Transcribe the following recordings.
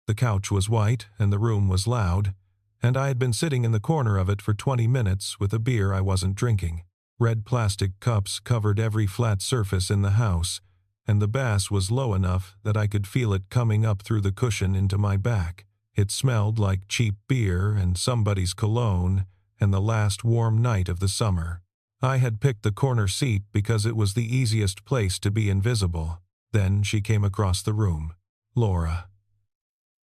The couch was white and the room was loud, and I had been sitting in the corner of it for 20 minutes with a beer I wasn't drinking. Red plastic cups covered every flat surface in the house, and the bass was low enough that I could feel it coming up through the cushion into my back. It smelled like cheap beer and somebody's cologne and the last warm night of the summer. I had picked the corner seat because it was the easiest place to be invisible. Then she came across the room. Laura.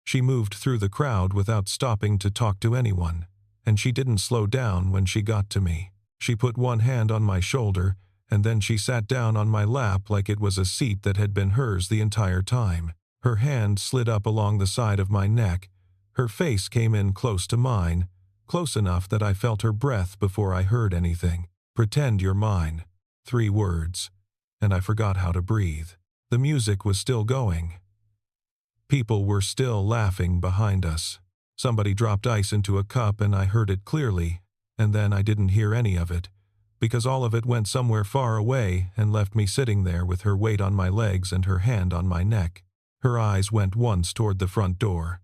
She moved through the crowd without stopping to talk to anyone, and she didn't slow down when she got to me. She put one hand on my shoulder, and then she sat down on my lap like it was a seat that had been hers the entire time. Her hand slid up along the side of my neck. Her face came in close to mine, close enough that I felt her breath before I heard anything. "Pretend you're mine." 3 words, and I forgot how to breathe. The music was still going. People were still laughing behind us. Somebody dropped ice into a cup and I heard it clearly, and then I didn't hear any of it, because all of it went somewhere far away and left me sitting there with her weight on my legs and her hand on my neck. Her eyes went once toward the front door.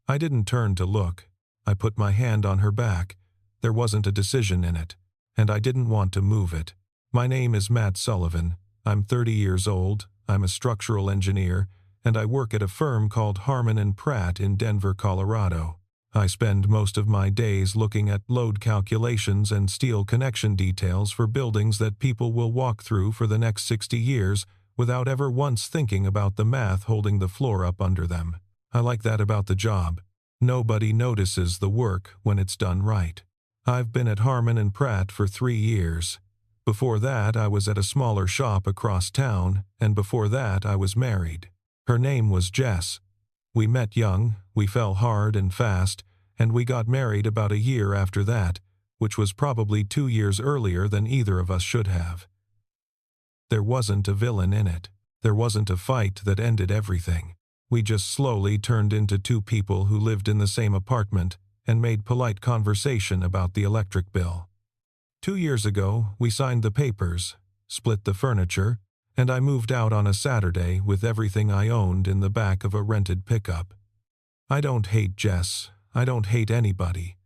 I didn't turn to look. I put my hand on her back. There wasn't a decision in it, and I didn't want to move it. "My name is Matt Sullivan. I'm 30 years old. I'm a structural engineer, and I work at a firm called Harman & Pratt in Denver, Colorado. I spend most of my days looking at load calculations and steel connection details for buildings that people will walk through for the next 60 years without ever once thinking about the math holding the floor up under them. I like that about the job. Nobody notices the work when it's done right. I've been at Harman & Pratt for 3 years. Before that, I was at a smaller shop across town, and before that, I was married. Her name was Jess. We met young, we fell hard and fast, and we got married about a year after that, which was probably 2 years earlier than either of us should have. There wasn't a villain in it. There wasn't a fight that ended everything. We just slowly turned into 2 people who lived in the same apartment and made polite conversation about the electric bill. 2 years ago, we signed the papers, split the furniture, and I moved out on a Saturday with everything I owned in the back of a rented pickup. I don't hate Jess. I don't hate anybody.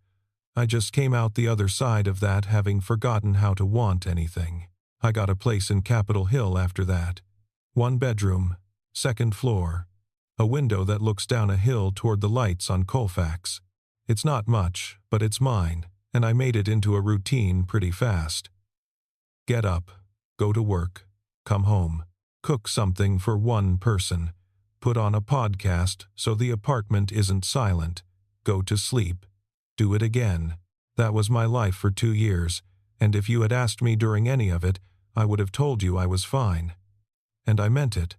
I just came out the other side of that having forgotten how to want anything. I got a place in Capitol Hill after that. 1 bedroom, 2nd floor, a window that looks down a hill toward the lights on Colfax. It's not much, but it's mine, and I made it into a routine pretty fast. Get up, go to work, come home, cook something for 1 person, put on a podcast so the apartment isn't silent, go to sleep, do it again. That was my life for 2 years, and if you had asked me during any of it, I would have told you I was fine. And I meant it.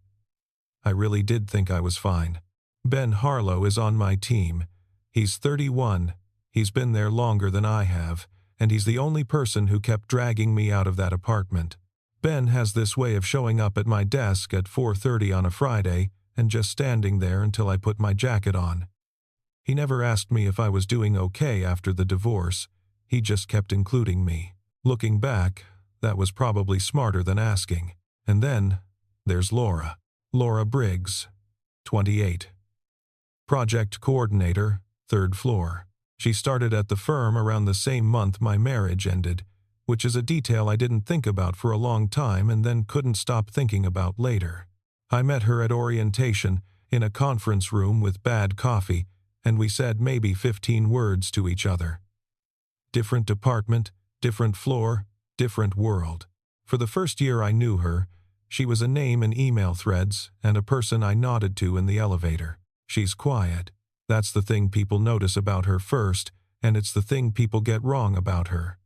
I really did think I was fine. Ben Harlow is on my team. He's 31. He's been there longer than I have, and he's the only person who kept dragging me out of that apartment. Ben has this way of showing up at my desk at 4:30 on a Friday and just standing there until I put my jacket on. He never asked me if I was doing okay after the divorce. He just kept including me. Looking back, that was probably smarter than asking. And then, there's Laura. Laura Briggs, 28. Project coordinator, 3rd floor. She started at the firm around the same month my marriage ended, which is a detail I didn't think about for a long time and then couldn't stop thinking about later. I met her at orientation in a conference room with bad coffee, and we said maybe 15 words to each other. Different department, different floor, different world. For the first year I knew her, she was a name in email threads and a person I nodded to in the elevator. She's quiet. That's the thing people notice about her first, and it's the thing people get wrong about her.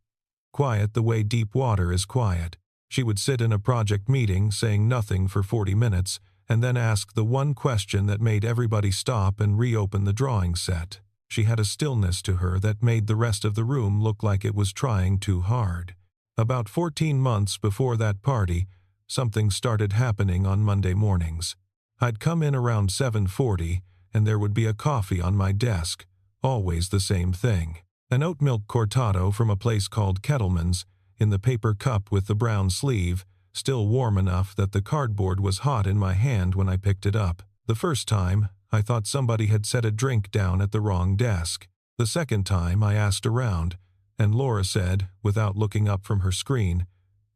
Quiet the way deep water is quiet. She would sit in a project meeting saying nothing for 40 minutes, and then ask the one question that made everybody stop and reopen the drawing set. She had a stillness to her that made the rest of the room look like it was trying too hard. About 14 months before that party, something started happening on Monday mornings. I'd come in around 7:40, and there would be a coffee on my desk, always the same thing. An oat milk cortado from a place called Kettleman's, in the paper cup with the brown sleeve, still warm enough that the cardboard was hot in my hand when I picked it up. The first time, I thought somebody had set a drink down at the wrong desk. The second time I asked around, and Laura said, without looking up from her screen,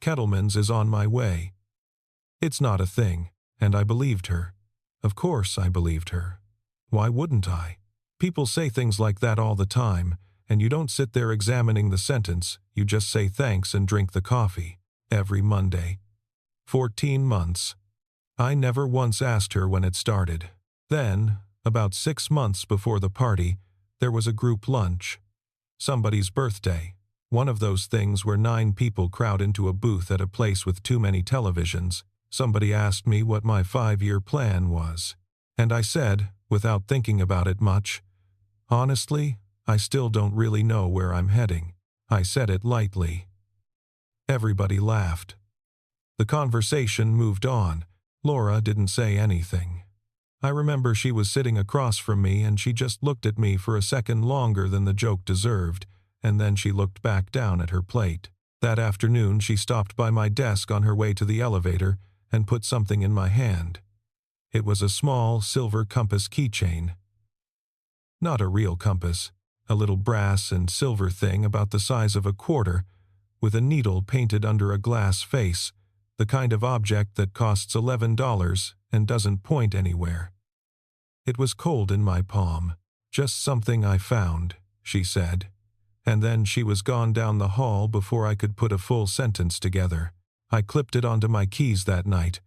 "Kettleman's is on my way." It's not a thing, and I believed her. Of course I believed her. Why wouldn't I? People say things like that all the time, and you don't sit there examining the sentence, you just say thanks and drink the coffee. Every Monday. 14 months. I never once asked her when it started. Then, about 6 months before the party, there was a group lunch. Somebody's birthday. One of those things where 9 people crowd into a booth at a place with too many televisions. Somebody asked me what my 5-year plan was. And I said, without thinking about it much, "Honestly, I still don't really know where I'm heading." I said it lightly. Everybody laughed. The conversation moved on. Laura didn't say anything. I remember she was sitting across from me and she just looked at me for a second longer than the joke deserved, and then she looked back down at her plate. That afternoon she stopped by my desk on her way to the elevator and put something in my hand. It was a small silver compass keychain. Not a real compass, a little brass and silver thing about the size of a quarter, with a needle painted under a glass face, the kind of object that costs $11 and doesn't point anywhere. It was cold in my palm. "Just something I found," she said. And then she was gone down the hall before I could put a full sentence together. I clipped it onto my keys that night,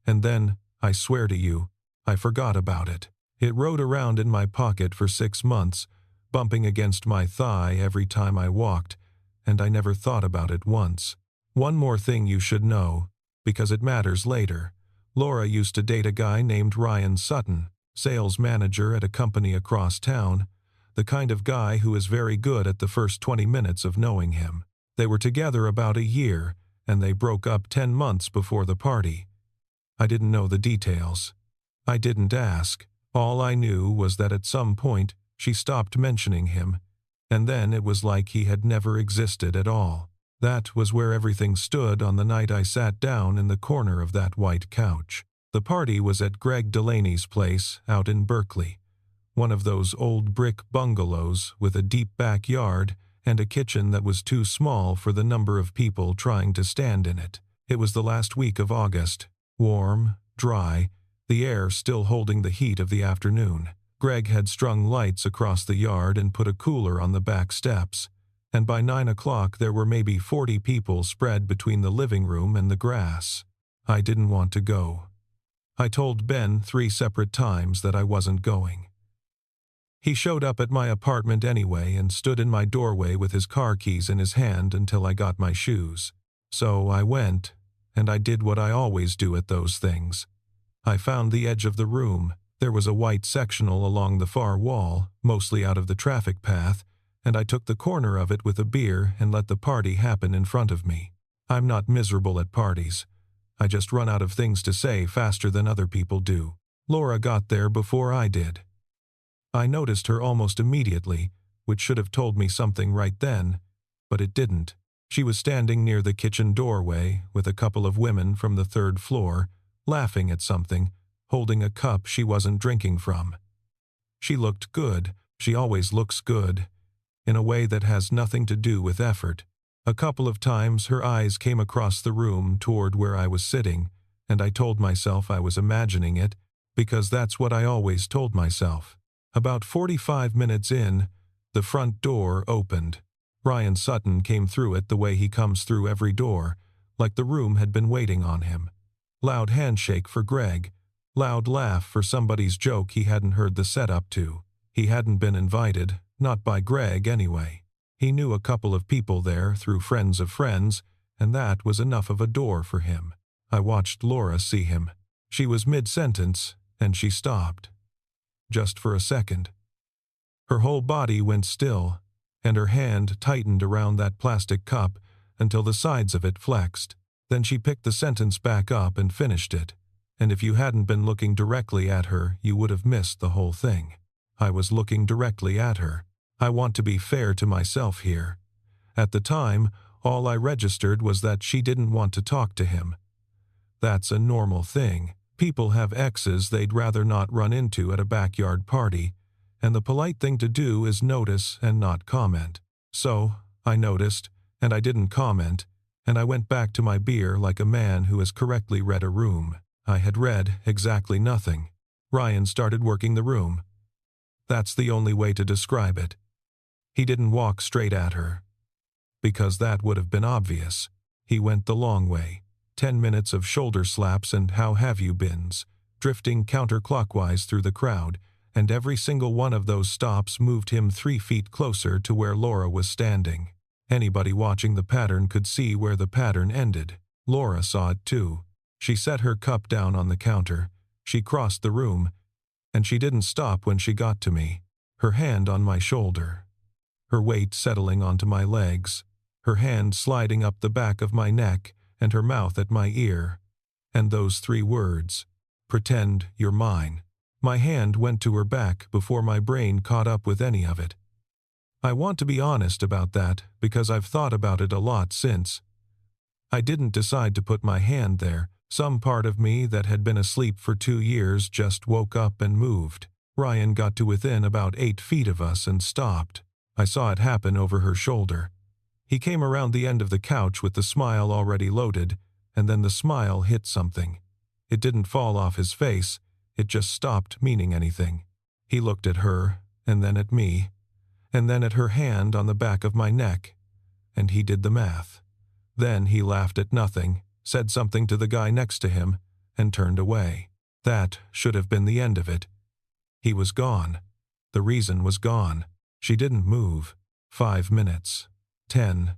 and then, I swear to you, I forgot about it. It rode around in my pocket for 6 months, bumping against my thigh every time I walked, and I never thought about it once. One more thing you should know, because it matters later. Laura used to date a guy named Ryan Sutton, sales manager at a company across town, the kind of guy who is very good at the first 20 minutes of knowing him. They were together about a year, and they broke up 10 months before the party. I didn't know the details. I didn't ask. All I knew was that at some point she stopped mentioning him, and then it was like he had never existed at all. That was where everything stood on the night I sat down in the corner of that white couch. The party was at Greg Delaney's place out in Berkeley, one of those old brick bungalows with a deep backyard and a kitchen that was too small for the number of people trying to stand in it. It was the last week of August, warm, dry, the air still holding the heat of the afternoon. Greg had strung lights across the yard and put a cooler on the back steps, and by 9 o'clock there were maybe 40 people spread between the living room and the grass. I didn't want to go. I told Ben 3 separate times that I wasn't going. He showed up at my apartment anyway and stood in my doorway with his car keys in his hand until I got my shoes. So I went, and I did what I always do at those things. I found the edge of the room. There was a white sectional along the far wall, mostly out of the traffic path, and I took the corner of it with a beer and let the party happen in front of me. I'm not miserable at parties. I just run out of things to say faster than other people do. Laura got there before I did. I noticed her almost immediately, which should have told me something right then, but it didn't. She was standing near the kitchen doorway with a couple of women from the 3rd floor, laughing at something, holding a cup she wasn't drinking from. She looked good. She always looks good, in a way that has nothing to do with effort. A couple of times her eyes came across the room toward where I was sitting, and I told myself I was imagining it, because that's what I always told myself. About 45 minutes in, the front door opened. Ryan Sutton came through it the way he comes through every door, like the room had been waiting on him. Loud handshake for Greg, loud laugh for somebody's joke he hadn't heard the setup to. He hadn't been invited, not by Greg anyway. He knew a couple of people there through friends of friends, and that was enough of a door for him. I watched Laura see him. She was mid-sentence, and she stopped. Just for a second. Her whole body went still, and her hand tightened around that plastic cup until the sides of it flexed. Then she picked the sentence back up and finished it, and if you hadn't been looking directly at her, you would have missed the whole thing. I was looking directly at her. I want to be fair to myself here. At the time, all I registered was that she didn't want to talk to him. That's a normal thing. People have exes they'd rather not run into at a backyard party, and the polite thing to do is notice and not comment. So, I noticed, and I didn't comment, and I went back to my beer like a man who has correctly read a room. I had read exactly nothing. Ryan started working the room. That's the only way to describe it. He didn't walk straight at her, because that would have been obvious. He went the long way. 10 minutes of shoulder slaps and how have you beens, drifting counterclockwise through the crowd, and every single one of those stops moved him 3 feet closer to where Laura was standing. Anybody watching the pattern could see where the pattern ended. Laura saw it too. She set her cup down on the counter. She crossed the room, and she didn't stop when she got to me, her hand on my shoulder, her weight settling onto my legs, her hand sliding up the back of my neck and her mouth at my ear, and those 3 words, "Pretend you're mine." My hand went to her back before my brain caught up with any of it. I want to be honest about that because I've thought about it a lot since. I didn't decide to put my hand there. Some part of me that had been asleep for 2 years just woke up and moved. Ryan got to within about 8 feet of us and stopped. I saw it happen over her shoulder. He came around the end of the couch with the smile already loaded, and then the smile hit something. It didn't fall off his face, it just stopped meaning anything. He looked at her, and then at me, and then at her hand on the back of my neck, and he did the math. Then he laughed at nothing, said something to the guy next to him, and turned away. That should have been the end of it. He was gone. The reason was gone. She didn't move. 5 minutes. 10.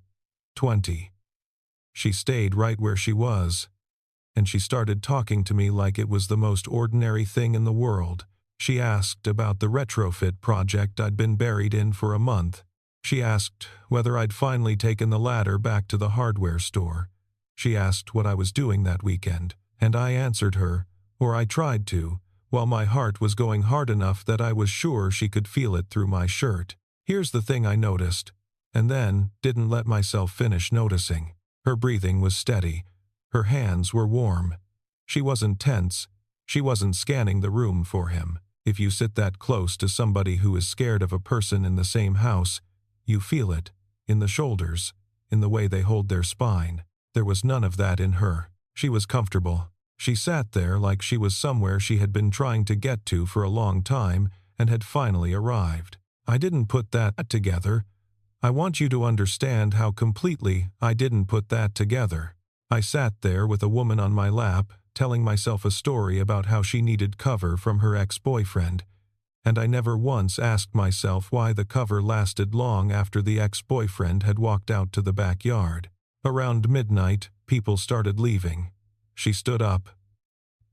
20. She stayed right where she was, and she started talking to me like it was the most ordinary thing in the world. She asked about the retrofit project I'd been buried in for a month. She asked whether I'd finally taken the ladder back to the hardware store. She asked what I was doing that weekend, and I answered her, or I tried to, while my heart was going hard enough that I was sure she could feel it through my shirt. Here's the thing I noticed, and then didn't let myself finish noticing. Her breathing was steady. Her hands were warm. She wasn't tense. She wasn't scanning the room for him. If you sit that close to somebody who is scared of a person in the same house, you feel it, in the shoulders, in the way they hold their spine. There was none of that in her. She was comfortable. She sat there like she was somewhere she had been trying to get to for a long time and had finally arrived. I didn't put that together. I want you to understand how completely I didn't put that together. I sat there with a woman on my lap, telling myself a story about how she needed cover from her ex-boyfriend, and I never once asked myself why the cover lasted long after the ex-boyfriend had walked out to the backyard. Around midnight, people started leaving. She stood up.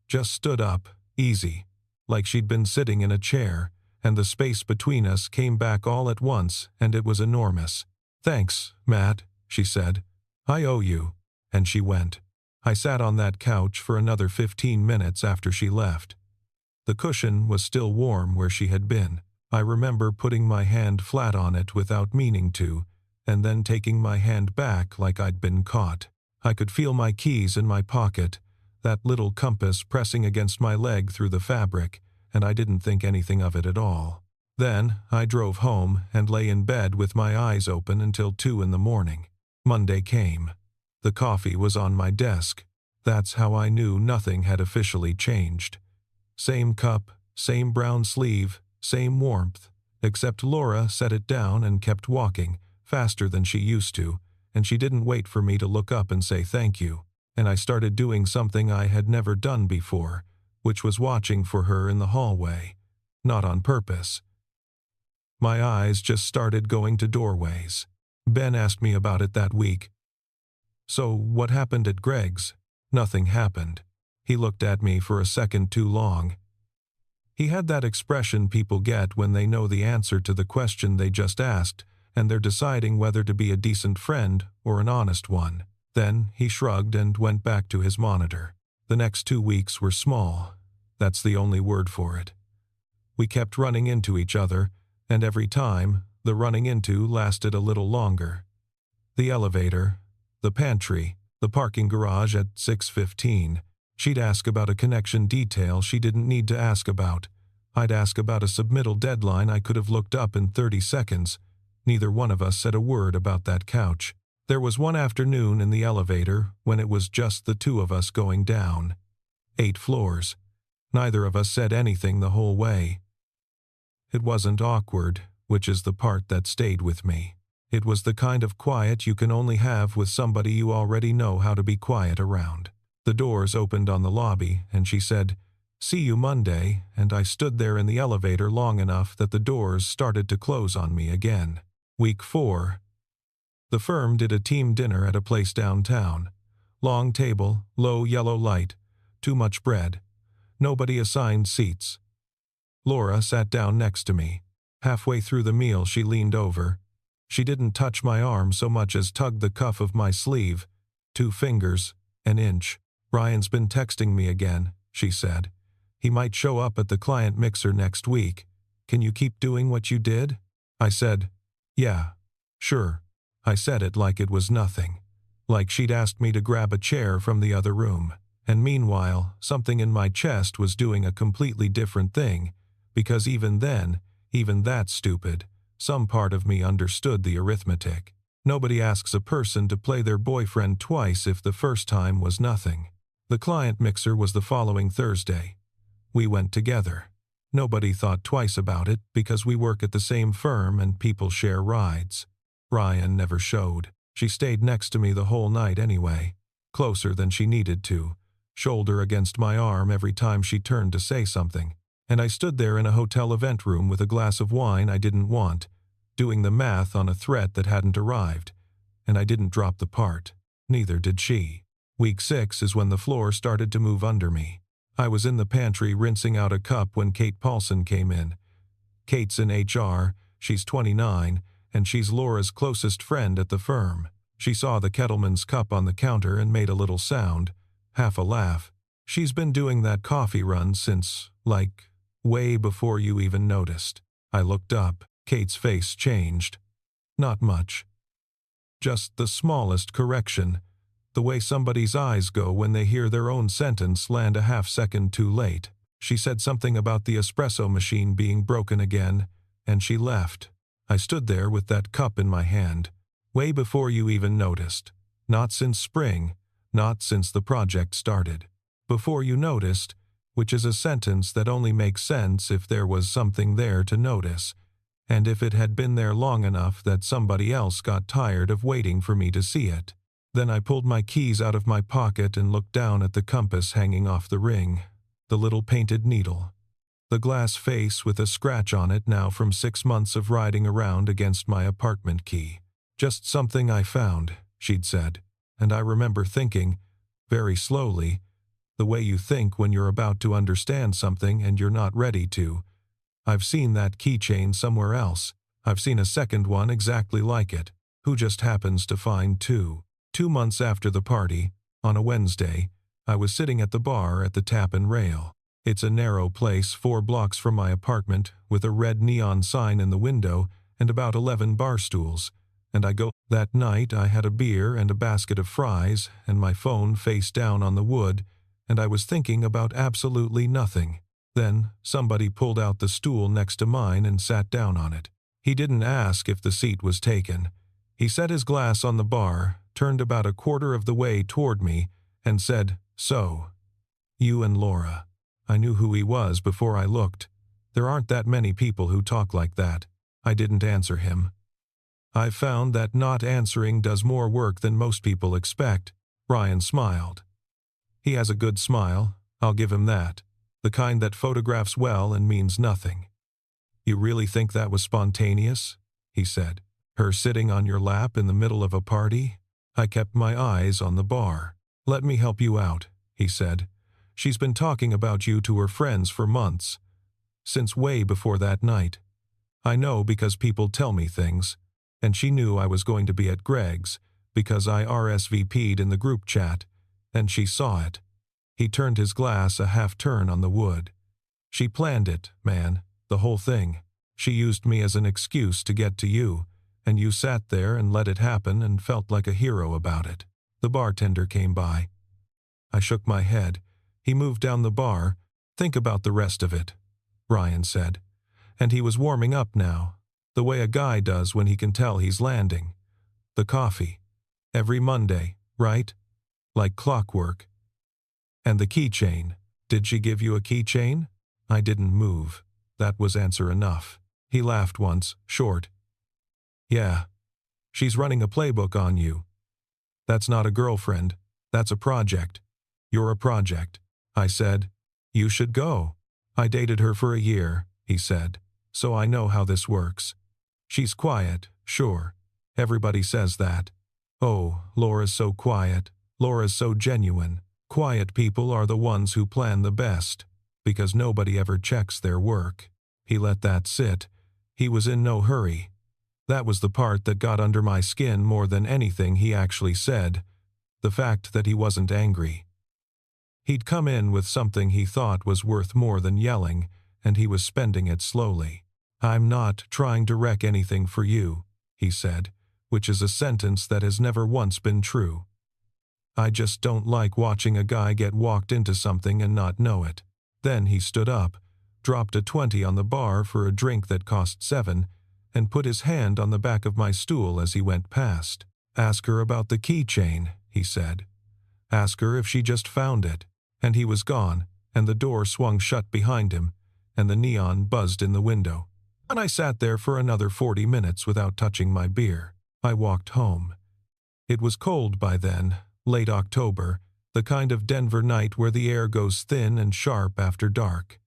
Just stood up, easy, like she'd been sitting in a chair, and the space between us came back all at once, and it was enormous. "Thanks, Matt," she said. "I owe you." And she went. I sat on that couch for another 15 minutes after she left. The cushion was still warm where she had been. I remember putting my hand flat on it without meaning to, and then taking my hand back like I'd been caught. I could feel my keys in my pocket, that little compass pressing against my leg through the fabric, and I didn't think anything of it at all. Then I drove home and lay in bed with my eyes open until 2 in the morning. Monday came. The coffee was on my desk. That's how I knew nothing had officially changed. Same cup, same brown sleeve, same warmth, except Laura set it down and kept walking, faster than she used to, and she didn't wait for me to look up and say thank you, and I started doing something I had never done before, which was watching for her in the hallway, not on purpose. My eyes just started going to doorways. Ben asked me about it that week. "So what happened at Greg's?" Nothing happened. He looked at me for a second too long. He had that expression people get when they know the answer to the question they just asked, and they're deciding whether to be a decent friend or an honest one. Then he shrugged and went back to his monitor. The next 2 weeks were small. That's the only word for it. We kept running into each other, and every time, the running into lasted a little longer. The elevator, the pantry, the parking garage at 6:15. She'd ask about a connection detail she didn't need to ask about. I'd ask about a submittal deadline I could have looked up in 30 seconds. Neither one of us said a word about that couch. There was one afternoon in the elevator when it was just the two of us going down. 8 floors. Neither of us said anything the whole way. It wasn't awkward, which is the part that stayed with me. It was the kind of quiet you can only have with somebody you already know how to be quiet around. The doors opened on the lobby, and she said, "See you Monday," and I stood there in the elevator long enough that the doors started to close on me again. Week 4. The firm did a team dinner at a place downtown. Long table, low yellow light, too much bread. Nobody assigned seats. Laura sat down next to me. Halfway through the meal she leaned over. She didn't touch my arm so much as tugged the cuff of my sleeve. 2 fingers, an inch. "Ryan's been texting me again," she said. "He might show up at the client mixer next week. Can you keep doing what you did?" I said, "Yeah, sure." I said it like it was nothing. Like she'd asked me to grab a chair from the other room. And meanwhile, something in my chest was doing a completely different thing, because even then, even that stupid, some part of me understood the arithmetic. Nobody asks a person to play their boyfriend twice if the first time was nothing. The client mixer was the following Thursday. We went together. Nobody thought twice about it because we work at the same firm and people share rides. Ryan never showed. She stayed next to me the whole night anyway, closer than she needed to, shoulder against my arm every time she turned to say something. And I stood there in a hotel event room with a glass of wine I didn't want, doing the math on a threat that hadn't arrived, and I didn't drop the part. Neither did she. Week 6 is when the floor started to move under me. I was in the pantry rinsing out a cup when Kate Paulson came in. Kate's in HR, she's 29, and she's Laura's closest friend at the firm. She saw the Kettleman's cup on the counter and made a little sound, half a laugh. She's been doing that coffee run since, like, way before you even noticed. I looked up. Kate's face changed. Not much. Just the smallest correction. The way somebody's eyes go when they hear their own sentence land a half-second too late. She said something about the espresso machine being broken again, and she left. I stood there with that cup in my hand. Way before you even noticed. Not since spring. Not since the project started. Before you noticed, which is a sentence that only makes sense if there was something there to notice, and if it had been there long enough that somebody else got tired of waiting for me to see it. Then I pulled my keys out of my pocket and looked down at the compass hanging off the ring, the little painted needle. The glass face with a scratch on it now from 6 months of riding around against my apartment key. "Just something I found," she'd said, and I remember thinking, very slowly, the way you think when you're about to understand something and you're not ready to. "I've seen that keychain somewhere else. I've seen a second one exactly like it. Who just happens to find 2. 2 months after the party, on a Wednesday, I was sitting at the bar at the Tap and Rail. It's a narrow place 4 blocks from my apartment with a red neon sign in the window and about 11 bar stools, and I go. That night I had a beer and a basket of fries and my phone face down on the wood, and I was thinking about absolutely nothing. Then somebody pulled out the stool next to mine and sat down on it. He didn't ask if the seat was taken. He set his glass on the bar, turned about a quarter of the way toward me, and said, 'So, you and Laura.' I knew who he was before I looked. There aren't that many people who talk like that. I didn't answer him. I've found that not answering does more work than most people expect." Ryan smiled. He has a good smile, I'll give him that. The kind that photographs well and means nothing. "You really think that was spontaneous?" he said. "Her sitting on your lap in the middle of a party?" I kept my eyes on the bar. "Let me help you out," he said. "She's been talking about you to her friends for months. Since way before that night. I know because people tell me things. And she knew I was going to be at Greg's, because I RSVP'd in the group chat, and she saw it." He turned his glass a half-turn on the wood. "She planned it, man, the whole thing. She used me as an excuse to get to you, and you sat there and let it happen and felt like a hero about it." The bartender came by. I shook my head. He moved down the bar. "Think about the rest of it," Ryan said. And he was warming up now, the way a guy does when he can tell he's landing. "The coffee. Every Monday, right? Like clockwork. And the keychain. Did she give you a keychain?" I didn't move. That was answer enough. He laughed once, short. "Yeah. She's running a playbook on you. That's not a girlfriend. That's a project. You're a project." I said. "You should go." "I dated her for a year," he said, "so I know how this works. She's quiet, sure. Everybody says that. Oh, Laura's so quiet. Laura's so genuine. Quiet people are the ones who plan the best, because nobody ever checks their work." He let that sit. He was in no hurry. That was the part that got under my skin more than anything he actually said, the fact that he wasn't angry. He'd come in with something he thought was worth more than yelling, and he was spending it slowly. "I'm not trying to wreck anything for you," he said, which is a sentence that has never once been true. "I just don't like watching a guy get walked into something and not know it." Then he stood up, dropped a 20 on the bar for a drink that cost $7, and put his hand on the back of my stool as he went past. "Ask her about the keychain," he said. "Ask her if she just found it." And he was gone, and the door swung shut behind him, and the neon buzzed in the window. And I sat there for another 40 minutes without touching my beer. I walked home. It was cold by then, late October, the kind of Denver night where the air goes thin and sharp after dark.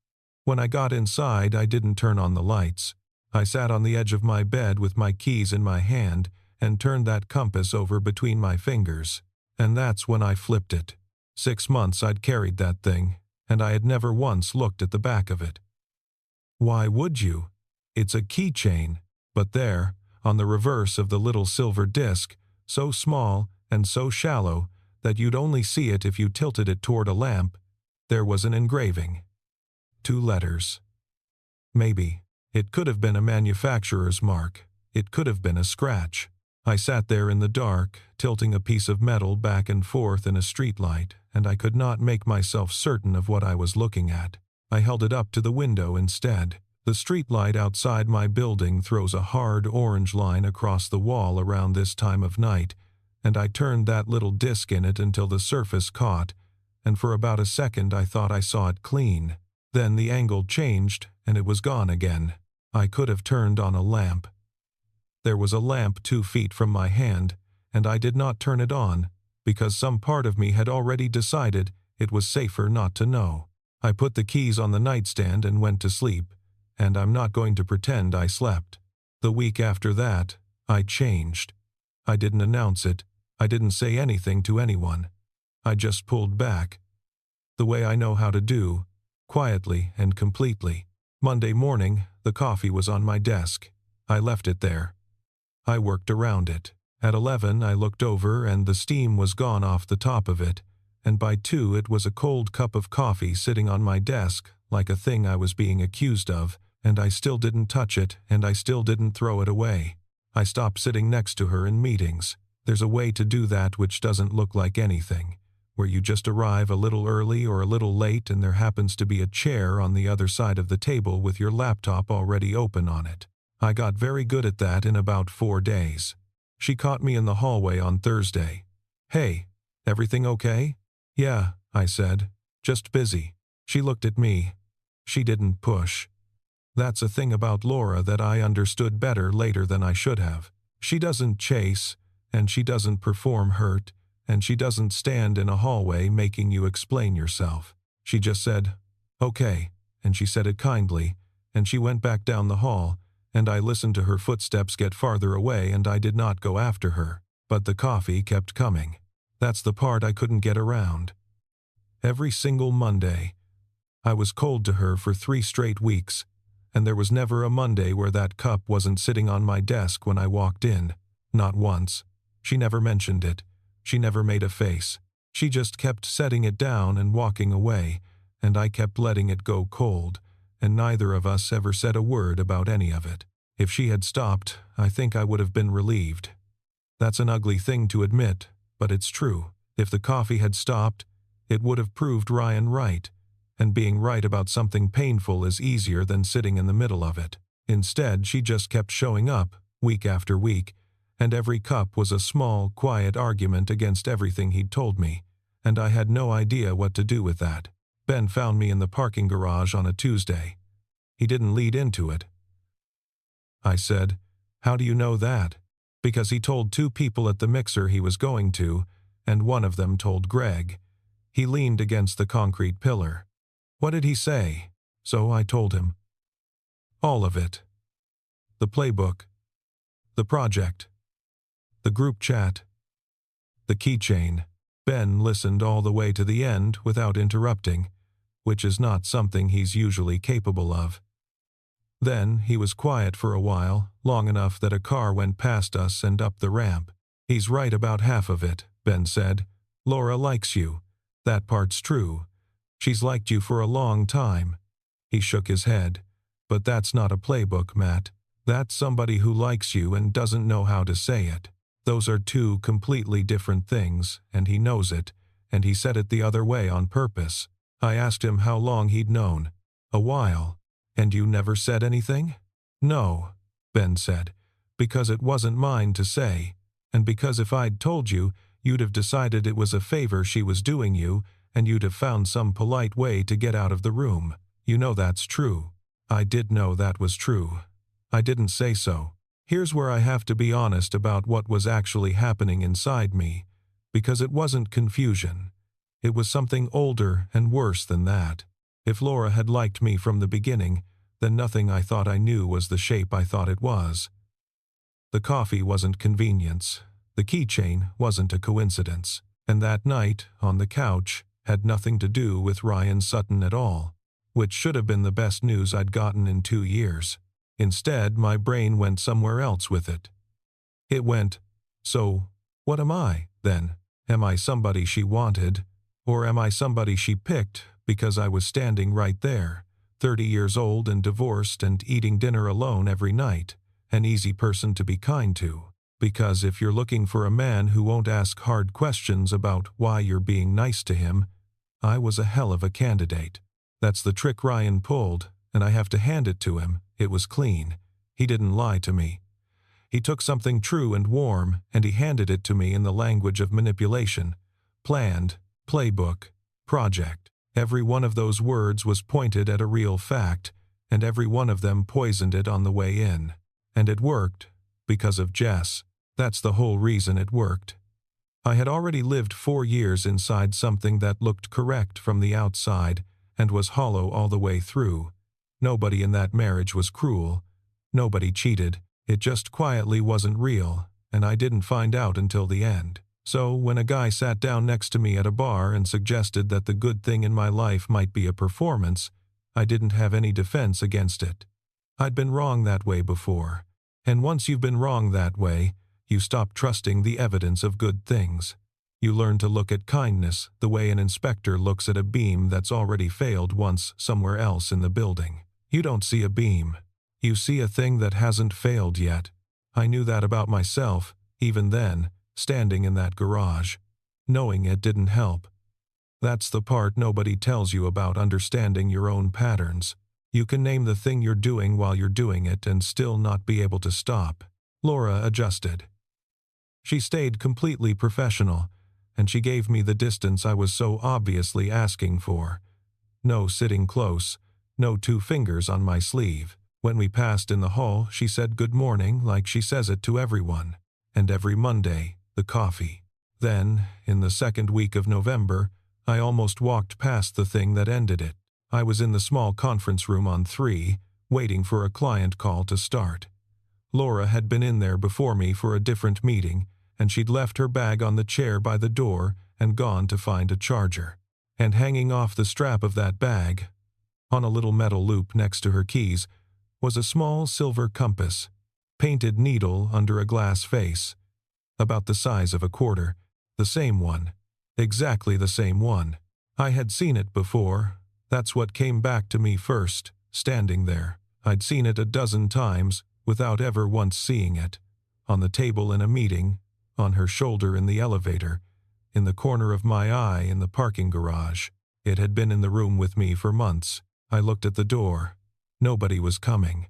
When I got inside, I didn't turn on the lights. I sat on the edge of my bed with my keys in my hand and turned that compass over between my fingers. And that's when I flipped it. 6 months I'd carried that thing, and I had never once looked at the back of it. Why would you? It's a keychain. But there, on the reverse of the little silver disc, so small and so shallow that you'd only see it if you tilted it toward a lamp, there was an engraving. 2 letters. Maybe. It could have been a manufacturer's mark. It could have been a scratch. I sat there in the dark, tilting a piece of metal back and forth in a streetlight, and I could not make myself certain of what I was looking at. I held it up to the window instead. The streetlight outside my building throws a hard orange line across the wall around this time of night, and I turned that little disc in it until the surface caught, and for about a second I thought I saw it clean. Then the angle changed, and it was gone again. I could have turned on a lamp. There was a lamp 2 feet from my hand, and I did not turn it on, because some part of me had already decided it was safer not to know. I put the keys on the nightstand and went to sleep, and I'm not going to pretend I slept. The week after that, I changed. I didn't announce it. I didn't say anything to anyone. I just pulled back. The way I know how to do, quietly and completely. Monday morning, the coffee was on my desk. I left it there. I worked around it. At 11, I looked over and the steam was gone off the top of it, and by 2 it was a cold cup of coffee sitting on my desk like a thing I was being accused of, and I still didn't touch it, and I still didn't throw it away. I stopped sitting next to her in meetings. There's a way to do that which doesn't look like anything, where you just arrive a little early or a little late and there happens to be a chair on the other side of the table with your laptop already open on it. I got very good at that in about 4 days. She caught me in the hallway on Thursday. "Hey, everything okay?" "Yeah," I said. "Just busy." She looked at me. She didn't push. That's a thing about Laura that I understood better later than I should have. She doesn't chase, and she doesn't perform hurt, and she doesn't stand in a hallway making you explain yourself. She just said, "Okay," and she said it kindly, and she went back down the hall, and I listened to her footsteps get farther away and I did not go after her. But the coffee kept coming. That's the part I couldn't get around. Every single Monday. I was cold to her for 3 straight weeks, and there was never a Monday where that cup wasn't sitting on my desk when I walked in. Not once. She never mentioned it. She never made a face. She just kept setting it down and walking away, and I kept letting it go cold, and neither of us ever said a word about any of it. If she had stopped, I think I would have been relieved. That's an ugly thing to admit, but it's true. If the coffee had stopped, It would have proved Ryan right, and being right about something painful is easier than sitting in the middle of it. Instead, she just kept showing up, week after week, and every cup was a small, quiet argument against everything he'd told me, and I had no idea what to do with that. Ben found me in the parking garage on a Tuesday. He didn't lead into it. I said, "How do you know that?" Because he told 2 people at the mixer he was going to, and one of them told Greg. He leaned against the concrete pillar. What did he say? So I told him. All of it. The playbook. The project. The group chat. The keychain. Ben listened all the way to the end without interrupting, which is not something he's usually capable of. Then he was quiet for a while, long enough that a car went past us and up the ramp. "He's right about half of it," Ben said. "Laura likes you. That part's true. She's liked you for a long time." He shook his head. "But that's not a playbook, Matt. That's somebody who likes you and doesn't know how to say it. Those are 2 completely different things, and he knows it, and he said it the other way on purpose." I asked him how long he'd known. "A while." "And you never said anything?" "No," Ben said, "because it wasn't mine to say, and because if I'd told you, you'd have decided it was a favor she was doing you, and you'd have found some polite way to get out of the room. You know that's true." I did know that was true. I didn't say so. Here's where I have to be honest about what was actually happening inside me, because it wasn't confusion. It was something older and worse than that. If Laura had liked me from the beginning, then nothing I thought I knew was the shape I thought it was. The coffee wasn't convenience. The keychain wasn't a coincidence. And that night, on the couch, had nothing to do with Ryan Sutton at all, which should have been the best news I'd gotten in 2 years. Instead, my brain went somewhere else with it. It went, "So, what am I, then? Am I somebody she wanted? Or am I somebody she picked because I was standing right there, 30 years old and divorced and eating dinner alone every night, an easy person to be kind to? Because if you're looking for a man who won't ask hard questions about why you're being nice to him, I was a hell of a candidate. That's the trick Ryan pulled, and I have to hand it to him. It was clean. He didn't lie to me. He took something true and warm, and he handed it to me in the language of manipulation. Planned, playbook, project. Every one of those words was pointed at a real fact, and every one of them poisoned it on the way in. And it worked, because of Jess. That's the whole reason it worked. I had already lived 4 years inside something that looked correct from the outside and was hollow all the way through. Nobody in that marriage was cruel. Nobody cheated. It just quietly wasn't real, and I didn't find out until the end. So when a guy sat down next to me at a bar and suggested that the good thing in my life might be a performance, I didn't have any defense against it. I'd been wrong that way before, and once you've been wrong that way, you stop trusting the evidence of good things. You learn to look at kindness the way an inspector looks at a beam that's already failed once somewhere else in the building. You don't see a beam. You see a thing that hasn't failed yet. I knew that about myself, even then, standing in that garage. Knowing it didn't help. That's the part nobody tells you about understanding your own patterns. You can name the thing you're doing while you're doing it and still not be able to stop. Laura adjusted. She stayed completely professional, and she gave me the distance I was so obviously asking for. No sitting close, no 2 fingers on my sleeve. When we passed in the hall, she said good morning like she says it to everyone. And every Monday, the coffee. Then, in the 2nd week of November, I almost walked past the thing that ended it. I was in the small conference room on 3, waiting for a client call to start. Laura had been in there before me for a different meeting, and she'd left her bag on the chair by the door and gone to find a charger. And hanging off the strap of that bag, on a little metal loop next to her keys, was a small silver compass, painted needle under a glass face, about the size of a quarter, the same one, exactly the same one. I had seen it before. That's what came back to me first, standing there. I'd seen it a dozen times, without ever once seeing it. On the table in a meeting, on her shoulder in the elevator, in the corner of my eye in the parking garage. It had been in the room with me for months. I looked at the door. Nobody was coming.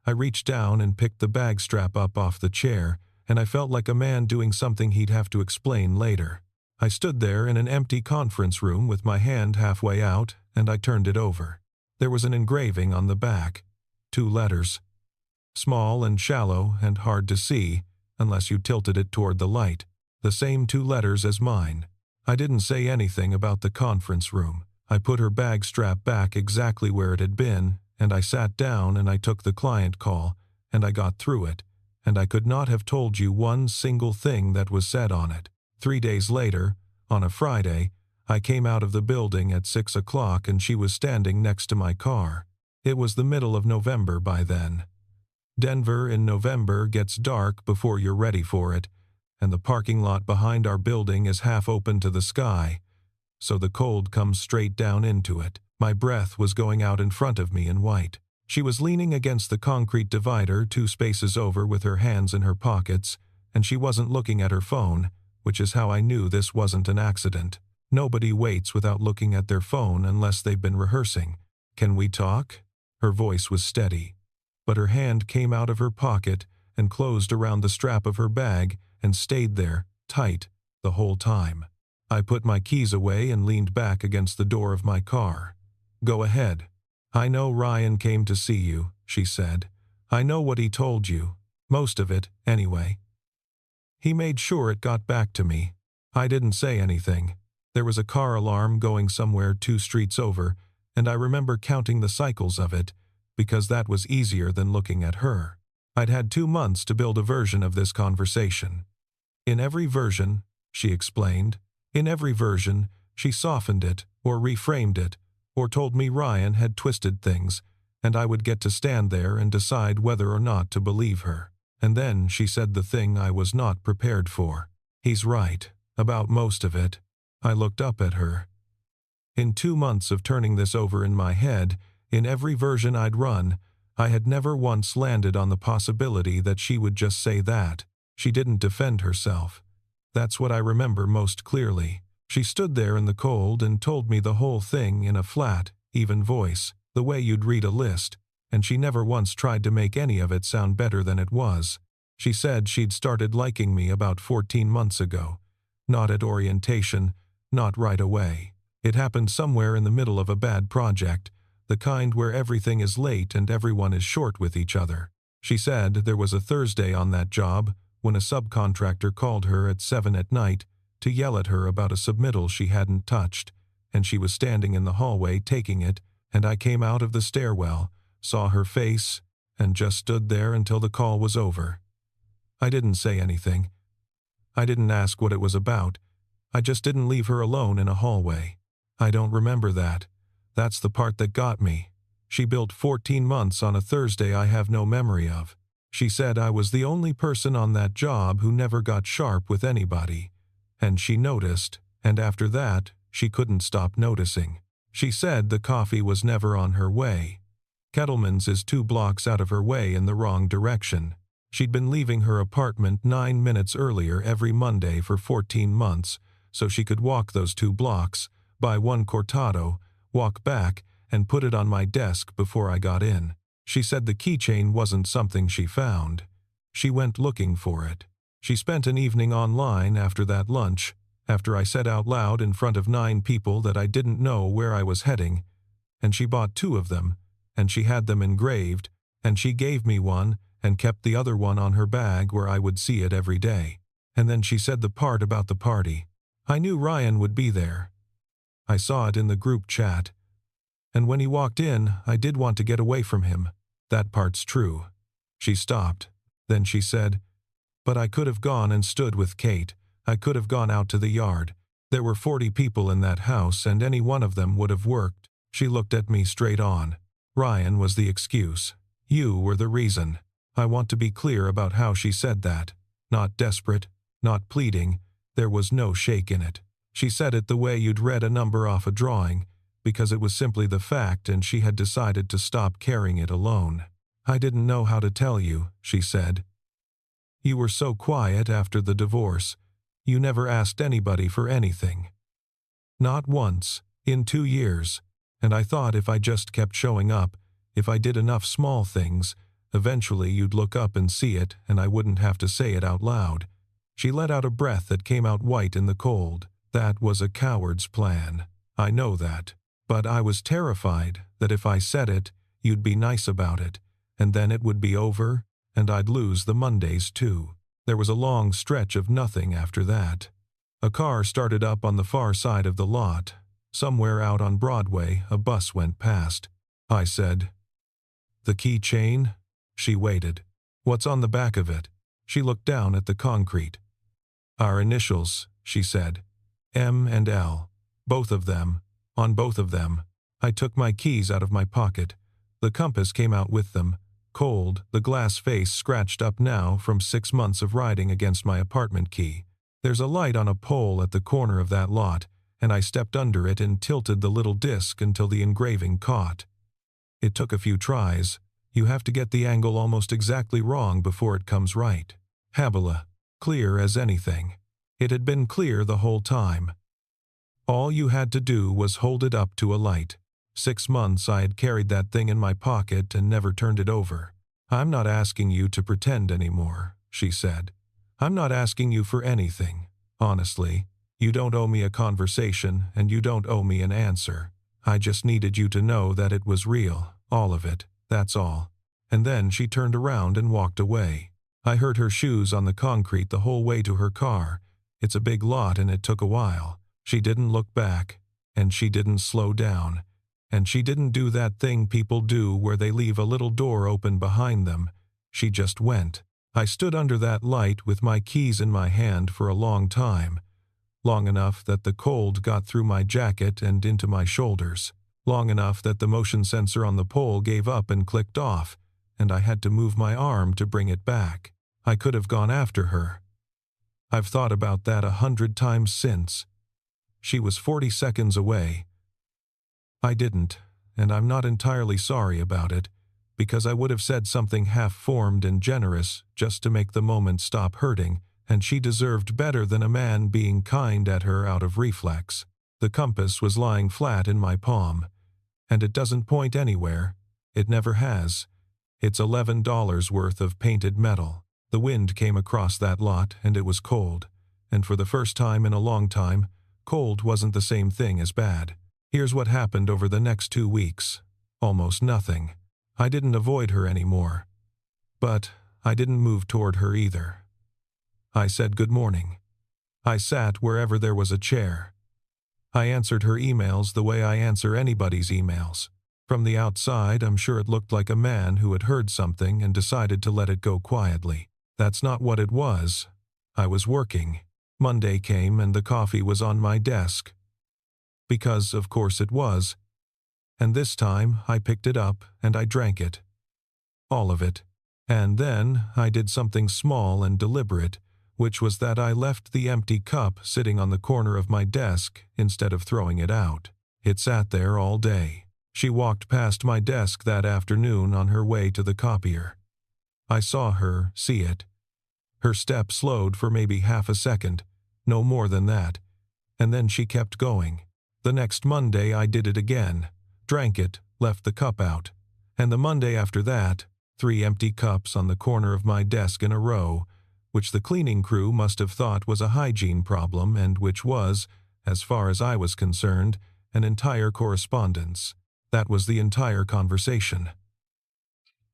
I reached down and picked the bag strap up off the chair, and I felt like a man doing something he'd have to explain later. I stood there in an empty conference room with my hand halfway out, and I turned it over. There was an engraving on the back. 2 letters. Small and shallow and hard to see, unless you tilted it toward the light. The same 2 letters as mine. I didn't say anything about the conference room. I put her bag strap back exactly where it had been, and I sat down and I took the client call, and I got through it, and I could not have told you one single thing that was said on it. 3 days later, on a Friday, I came out of the building at 6 o'clock and she was standing next to my car. It was the middle of November by then. Denver in November gets dark before you're ready for it, and the parking lot behind our building is half open to the sky, so the cold comes straight down into it. My breath was going out in front of me in white. She was leaning against the concrete divider 2 spaces over with her hands in her pockets, and she wasn't looking at her phone, which is how I knew this wasn't an accident. Nobody waits without looking at their phone unless they've been rehearsing. "Can we talk?" Her voice was steady, but her hand came out of her pocket and closed around the strap of her bag and stayed there, tight, the whole time. I put my keys away and leaned back against the door of my car. "Go ahead." "I know Ryan came to see you," she said. "I know what he told you. Most of it, anyway. He made sure it got back to me." I didn't say anything. There was a car alarm going somewhere 2 streets over, and I remember counting the cycles of it, because that was easier than looking at her. I'd had 2 months to build a version of this conversation. In every version, she explained, in every version, she softened it, or reframed it, or told me Ryan had twisted things, and I would get to stand there and decide whether or not to believe her. And then she said the thing I was not prepared for. "He's right, about most of it." I looked up at her. In 2 months of turning this over in my head, in every version I'd run, I had never once landed on the possibility that she would just say that. She didn't defend herself. That's what I remember most clearly. She stood there in the cold and told me the whole thing in a flat, even voice, the way you'd read a list, and she never once tried to make any of it sound better than it was. She said she'd started liking me about 14 months ago. Not at orientation, not right away. It happened somewhere in the middle of a bad project, the kind where everything is late and everyone is short with each other. She said there was a Thursday on that job when a subcontractor called her at 7 at night to yell at her about a submittal she hadn't touched, and she was standing in the hallway taking it, and I came out of the stairwell, saw her face, and just stood there until the call was over. I didn't say anything. I didn't ask what it was about. I just didn't leave her alone in a hallway. I don't remember that. That's the part that got me. She built 14 months on a Thursday I have no memory of. She said I was the only person on that job who never got sharp with anybody. And she noticed, and after that, she couldn't stop noticing. She said the coffee was never on her way. Kettleman's is 2 blocks out of her way in the wrong direction. She'd been leaving her apartment 9 minutes earlier every Monday for 14 months, so she could walk those 2 blocks, buy 1 cortado, walk back, and put it on my desk before I got in. She said the keychain wasn't something she found. She went looking for it. She spent an evening online after that lunch, after I said out loud in front of 9 people that I didn't know where I was heading, and she bought 2 of them, and she had them engraved, and she gave me one and kept the other one on her bag where I would see it every day. And then she said the part about the party. I knew Ryan would be there. I saw it in the group chat. And when he walked in, I did want to get away from him. That part's true. She stopped. Then she said, "But I could have gone and stood with Kate. I could have gone out to the yard. There were 40 people in that house, and any one of them would have worked." She looked at me straight on. "Ryan was the excuse. You were the reason." I want to be clear about how she said that. Not desperate, not pleading. There was no shake in it. She said it the way you'd read a number off a drawing, because it was simply the fact and she had decided to stop carrying it alone. "I didn't know how to tell you," she said. "You were so quiet after the divorce. You never asked anybody for anything. Not once, in 2 years, and I thought if I just kept showing up, if I did enough small things, eventually you'd look up and see it and I wouldn't have to say it out loud. She let out a breath that came out white in the cold. That was a coward's plan. I know that. But I was terrified that if I said it, you'd be nice about it, and then it would be over, and I'd lose the Mondays too. There was a long stretch of nothing after that. A car started up on the far side of the lot. Somewhere out on Broadway, a bus went past. I said, "The keychain?" She waited. "What's on the back of it?" She looked down at the concrete. "Our initials," she said. "M and L. Both of them. On both of them." I took my keys out of my pocket. The compass came out with them. Cold, the glass face scratched up now from 6 months of riding against my apartment key. There's a light on a pole at the corner of that lot, and I stepped under it and tilted the little disc until the engraving caught. It took a few tries. You have to get the angle almost exactly wrong before it comes right. Habila. Clear as anything. It had been clear the whole time. All you had to do was hold it up to a light. 6 months I had carried that thing in my pocket and never turned it over. "I'm not asking you to pretend anymore," she said. "I'm not asking you for anything. Honestly, you don't owe me a conversation and you don't owe me an answer. I just needed you to know that it was real, all of it, that's all." And then she turned around and walked away. I heard her shoes on the concrete the whole way to her car. It's a big lot and it took a while. She didn't look back, and she didn't slow down, and she didn't do that thing people do where they leave a little door open behind them. She just went. I stood under that light with my keys in my hand for a long time. Long enough that the cold got through my jacket and into my shoulders. Long enough that the motion sensor on the pole gave up and clicked off, and I had to move my arm to bring it back. I could have gone after her. I've thought about that 100 times since. She was 40 seconds away. I didn't, and I'm not entirely sorry about it, because I would have said something half-formed and generous just to make the moment stop hurting, and she deserved better than a man being kind at her out of reflex. The compass was lying flat in my palm, and it doesn't point anywhere. It never has. It's $11 worth of painted metal. The wind came across that lot, and it was cold, and for the first time in a long time, cold wasn't the same thing as bad. Here's what happened over the next 2 weeks. Almost nothing. I didn't avoid her anymore. But I didn't move toward her either. I said good morning. I sat wherever there was a chair. I answered her emails the way I answer anybody's emails. From the outside, I'm sure it looked like a man who had heard something and decided to let it go quietly. That's not what it was. I was working. Monday came and the coffee was on my desk. Because, of course, it was. And this time, I picked it up and I drank it. All of it. And then I did something small and deliberate, which was that I left the empty cup sitting on the corner of my desk instead of throwing it out. It sat there all day. She walked past my desk that afternoon on her way to the copier. I saw her see it. Her step slowed for maybe half a second, no more than that, and then she kept going. The next Monday I did it again, drank it, left the cup out, and the Monday after that, 3 empty cups on the corner of my desk in a row, which the cleaning crew must have thought was a hygiene problem and which was, as far as I was concerned, an entire correspondence. That was the entire conversation.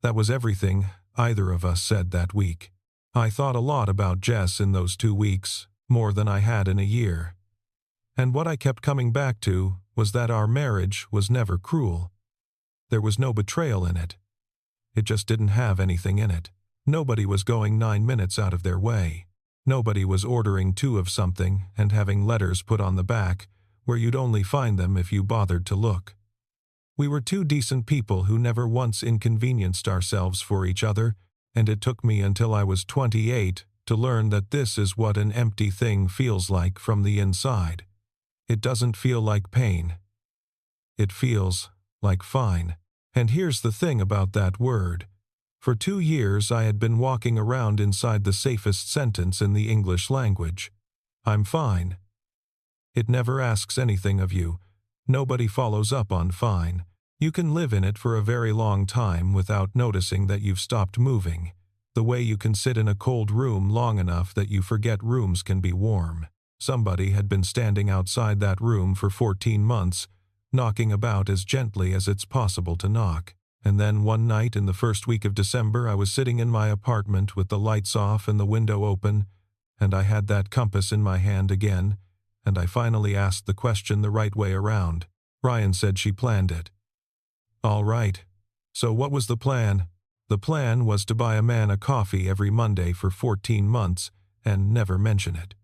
That was everything either of us said that week. I thought a lot about Jess in those 2 weeks, more than I had in a year. And what I kept coming back to was that our marriage was never cruel. There was no betrayal in it. It just didn't have anything in it. Nobody was going 9 minutes out of their way. Nobody was ordering 2 of something and having letters put on the back where you'd only find them if you bothered to look. We were 2 decent people who never once inconvenienced ourselves for each other, and it took me until I was 28 to learn that this is what an empty thing feels like from the inside. It doesn't feel like pain. It feels like fine. And here's the thing about that word. For 2 years I had been walking around inside the safest sentence in the English language. I'm fine. It never asks anything of you. Nobody follows up on fine. You can live in it for a very long time without noticing that you've stopped moving, the way you can sit in a cold room long enough that you forget rooms can be warm. Somebody had been standing outside that room for 14 months, knocking about as gently as it's possible to knock. And then one night in the first week of December, I was sitting in my apartment with the lights off and the window open, and I had that compass in my hand again, and I finally asked the question the right way around. Ryan said she planned it. All right. So what was the plan? The plan was to buy a man a coffee every Monday for 14 months and never mention it.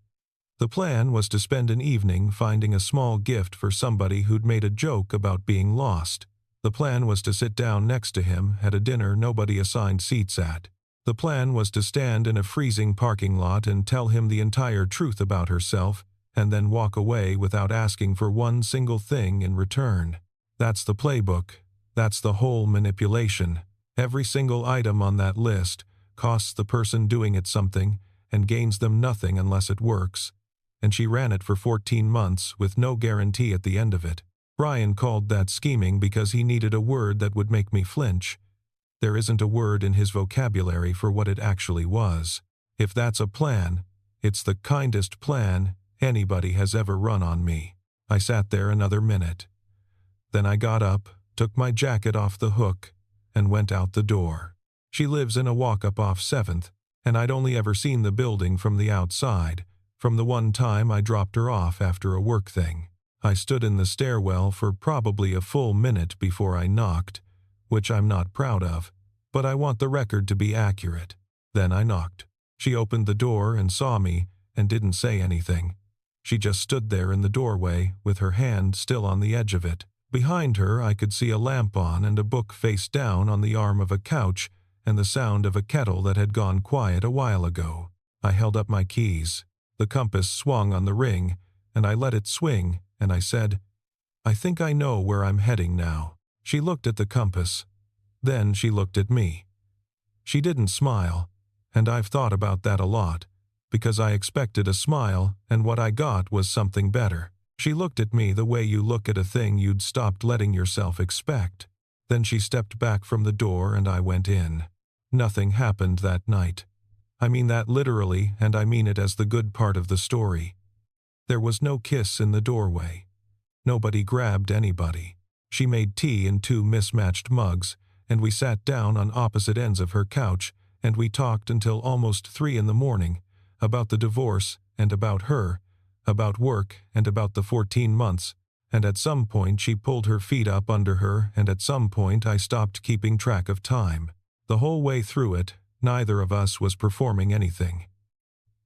The plan was to spend an evening finding a small gift for somebody who'd made a joke about being lost. The plan was to sit down next to him at a dinner nobody assigned seats at. The plan was to stand in a freezing parking lot and tell him the entire truth about herself and then walk away without asking for one single thing in return. That's the playbook. That's the whole manipulation. Every single item on that list costs the person doing it something and gains them nothing unless it works. And she ran it for 14 months with no guarantee at the end of it. Ryan called that scheming because he needed a word that would make me flinch. There isn't a word in his vocabulary for what it actually was. If that's a plan, it's the kindest plan anybody has ever run on me. I sat there another minute. Then I got up, took my jacket off the hook, and went out the door. She lives in a walk-up off 7th, and I'd only ever seen the building from the outside, from the one time I dropped her off after a work thing. I stood in the stairwell for probably a full minute before I knocked, which I'm not proud of, but I want the record to be accurate. Then I knocked. She opened the door and saw me and didn't say anything. She just stood there in the doorway with her hand still on the edge of it. Behind her I could see a lamp on and a book face down on the arm of a couch and the sound of a kettle that had gone quiet a while ago. I held up my keys. The compass swung on the ring, and I let it swing, and I said, "I think I know where I'm heading now." She looked at the compass. Then she looked at me. She didn't smile, and I've thought about that a lot, because I expected a smile, and what I got was something better. She looked at me the way you look at a thing you'd stopped letting yourself expect. Then she stepped back from the door and I went in. Nothing happened that night. I mean that literally, and I mean it as the good part of the story. There was no kiss in the doorway. Nobody grabbed anybody. She made tea in 2 mismatched mugs, and we sat down on opposite ends of her couch, and we talked until almost 3 in the morning, about the divorce, and about her, about work, and about the 14 months, and at some point she pulled her feet up under her, and at some point I stopped keeping track of time. The whole way through it, neither of us was performing anything.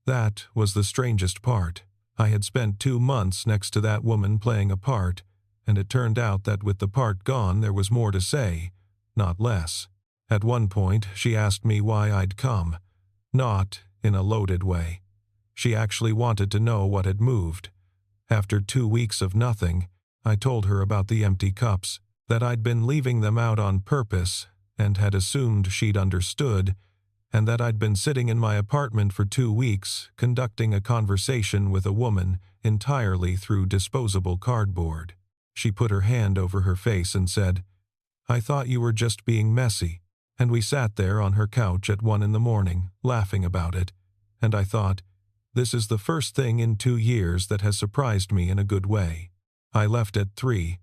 That was the strangest part. I had spent 2 months next to that woman playing a part, and it turned out that with the part gone there was more to say, not less. At one point she asked me why I'd come. Not in a loaded way. She actually wanted to know what had moved. After 2 weeks of nothing, I told her about the empty cups, that I'd been leaving them out on purpose, and had assumed she'd understood, and that I'd been sitting in my apartment for 2 weeks, conducting a conversation with a woman entirely through disposable cardboard. She put her hand over her face and said, "I thought you were just being messy," and we sat there on her couch at 1 in the morning, laughing about it, and I thought, this is the first thing in 2 years that has surprised me in a good way. I left at 3.